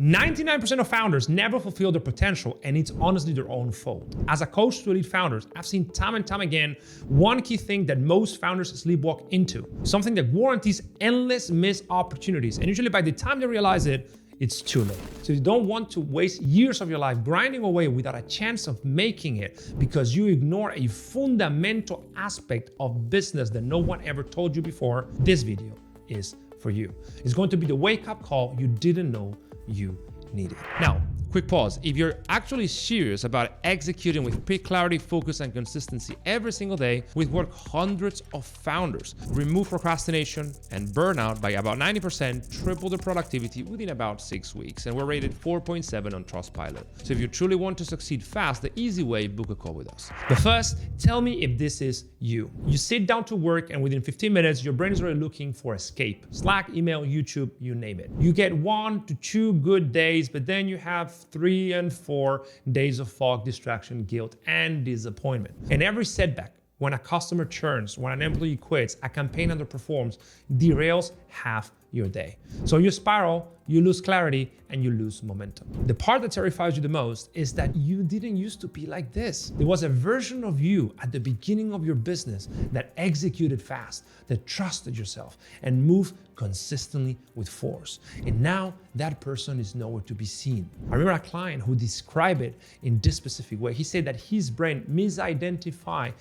99% of founders never fulfill their potential, and it's honestly their own fault. As a coach to elite founders, I've seen time and time again one key thing that most founders sleepwalk into, something that guarantees endless missed opportunities, and usually by the time they realize it, it's too late. So you don't want to waste years of your life grinding away without a chance of making it because you ignore a fundamental aspect of business that no one ever told you before. This video is for you. It's going to be the wake-up call you didn't know you needed. Now, quick pause. If you're actually serious about executing with clarity, focus, and consistency every single day, we've worked hundreds of founders, remove procrastination and burnout by about 90%, triple their productivity within about 6 weeks, and we're rated 4.7 on Trustpilot. So if you truly want to succeed fast, the easy way, book a call with us. But first, tell me if this is you. You sit down to work and within 15 minutes, your brain is already looking for escape. Slack, email, YouTube, you name it. You get 1 to 2 good days, but then you have 3 and 4 days of fog, distraction, guilt, and disappointment. And every setback, when a customer churns, when an employee quits, a campaign underperforms, derails half your day. So you spiral, you lose clarity, and you lose momentum. The part that terrifies you the most is that you didn't used to be like this. There was a version of you at the beginning of your business that executed fast, that trusted yourself, and moved consistently with force. And now that person is nowhere to be seen. I remember a client who described it in this specific way. He said that his brain misidentified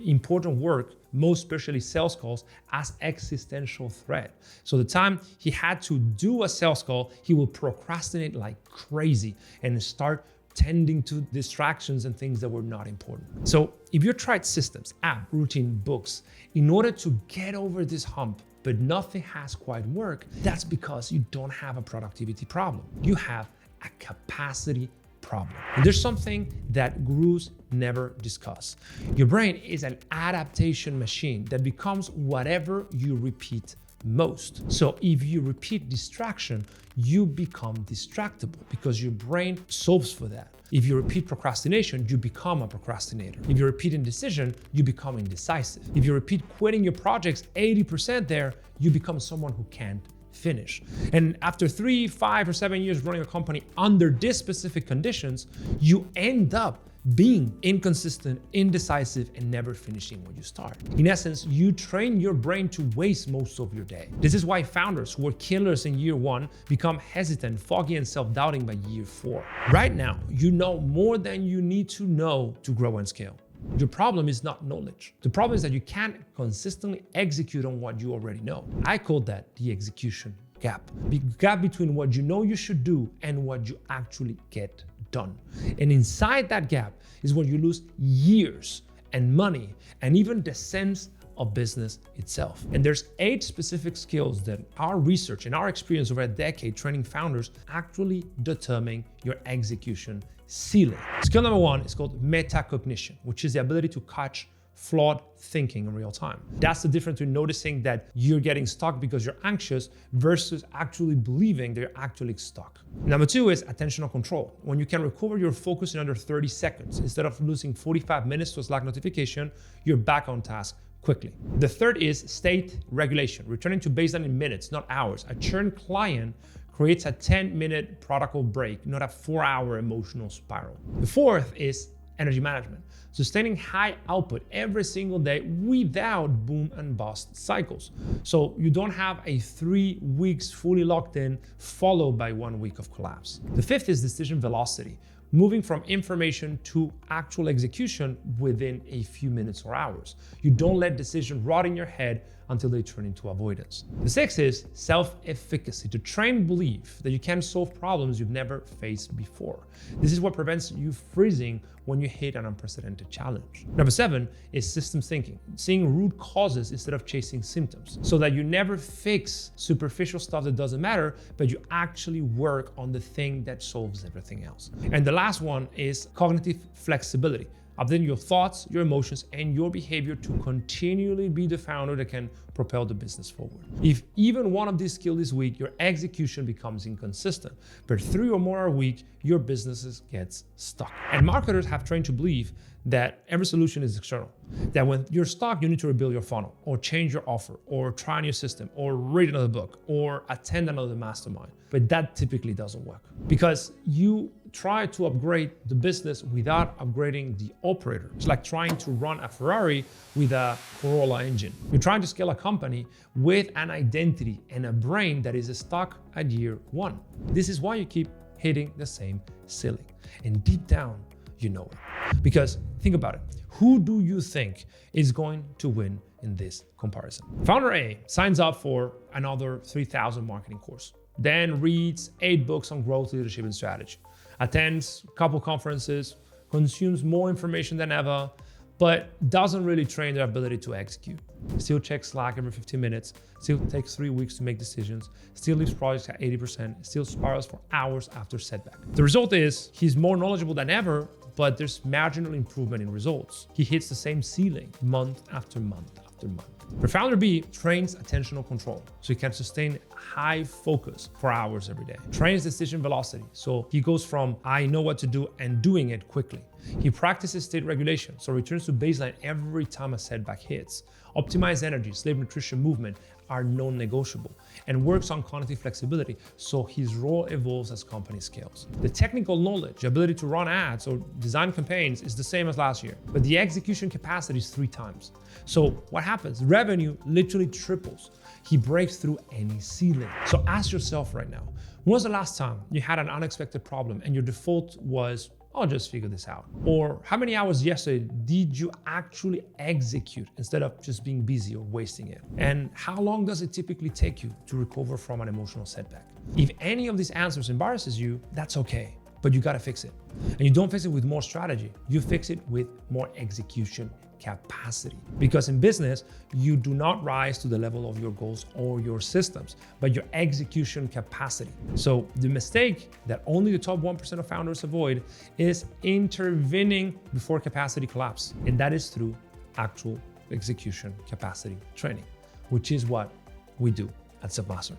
important work, most especially sales calls, as existential threat. So the time he had to do a sales call, he will procrastinate like crazy and start tending to distractions and things that were not important. So if you tried systems, app, routine, books, in order to get over this hump, but nothing has quite worked, that's because you don't have a productivity problem. You have a capacity problem. And there's something that gurus never discuss. Your brain is an adaptation machine that becomes whatever you repeat most. So if you repeat distraction, you become distractible because your brain solves for that. If you repeat procrastination, you become a procrastinator. If you repeat indecision, you become indecisive. If you repeat quitting your projects 80% there, you become someone who can't finish. And after 3, 5, or 7 years running a company under these specific conditions, you end up being inconsistent, indecisive, and never finishing what you start. In essence, you train your brain to waste most of your day. This is why founders who were killers in year 1 become hesitant, foggy, and self-doubting by year 4. Right now, you know more than you need to know to grow and scale. Your problem is not knowledge. The problem is that you can't consistently execute on what you already know. I call that the execution gap. The gap between what you know you should do and what you actually get done. And inside that gap is where you lose years and money and even the sense of business itself. And there's 8 specific skills that our research and our experience over a decade training founders actually determine your execution ceiling. Skill number 1 is called metacognition, which is the ability to catch flawed thinking in real time. That's the difference between noticing that you're getting stuck because you're anxious versus actually believing that you're actually stuck. Number 2 is attentional control. When you can recover your focus in under 30 seconds, instead of losing 45 minutes to a Slack notification, you're back on task quickly. The third is state regulation, returning to baseline in minutes, not hours. A churn client creates a 10-minute protocol break, not a 4-hour emotional spiral. The fourth is energy management, sustaining high output every single day without boom and bust cycles. So you don't have a 3 weeks fully locked in followed by 1 week of collapse. The fifth is decision velocity, moving from information to actual execution within a few minutes or hours. You don't let decisions rot in your head until they turn into avoidance. The sixth is self-efficacy, to train belief that you can solve problems you've never faced before. This is what prevents you freezing when you hit an unprecedented challenge. Number 7 is systems thinking, seeing root causes instead of chasing symptoms, so that you never fix superficial stuff that doesn't matter, but you actually work on the thing that solves everything else. And the last one is cognitive flexibility, updating your thoughts, your emotions, and your behavior to continually be the founder that can propel the business forward. If even one of these skills is weak, your execution becomes inconsistent. But 3 or more are weak, your business gets stuck. And marketers have trained to believe that every solution is external. That when you're stuck, you need to rebuild your funnel, or change your offer, or try a new system, or read another book, or attend another mastermind. But that typically doesn't work because you try to upgrade the business without upgrading the operator. It's like trying to run a Ferrari with a Corolla engine. You're trying to scale a company with an identity and a brain that is stuck at year 1. This is why you keep hitting the same ceiling. And deep down, you know it. Because think about it. Who do you think is going to win in this comparison? Founder A signs up for another 3,000 marketing course, then reads 8 books on growth, leadership, and strategy, attends a couple conferences, consumes more information than ever, but doesn't really train their ability to execute. Still checks Slack every 15 minutes, still takes 3 weeks to make decisions, still leaves projects at 80%, still spirals for hours after setback. The result is he's more knowledgeable than ever, but there's marginal improvement in results. He hits the same ceiling month after month after month. But founder B trains attentional control, so he can sustain high focus for hours every day. Trains decision velocity, so he goes from I know what to do and doing it quickly. He practices state regulation, so returns to baseline every time a setback hits. Optimized energy, sleep, nutrition, movement are non-negotiable, and works on cognitive flexibility, so his role evolves as company scales. The technical knowledge, ability to run ads or design campaigns is the same as last year, but the execution capacity is 3 times. So what happens? Revenue literally triples. He breaks through any ceiling. So ask yourself right now, when was the last time you had an unexpected problem and your default was, I'll just figure this out? Or how many hours yesterday did you actually execute instead of just being busy or wasting it? And how long does it typically take you to recover from an emotional setback? If any of these answers embarrasses you, that's okay, but you gotta fix it. And you don't fix it with more strategy, you fix it with more execution capacity. Because in business, you do not rise to the level of your goals or your systems, but your execution capacity. So the mistake that only the top 1% of founders avoid is intervening before capacity collapse. And that is through actual execution capacity training, which is what we do at Selfmastered.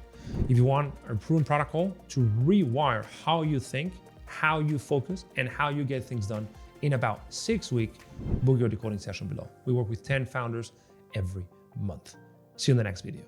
If you want a proven protocol to rewire how you think, how you focus, and how you get things done in about 6 weeks, book your decoding session below. We work with 10 founders every month. See you in the next video.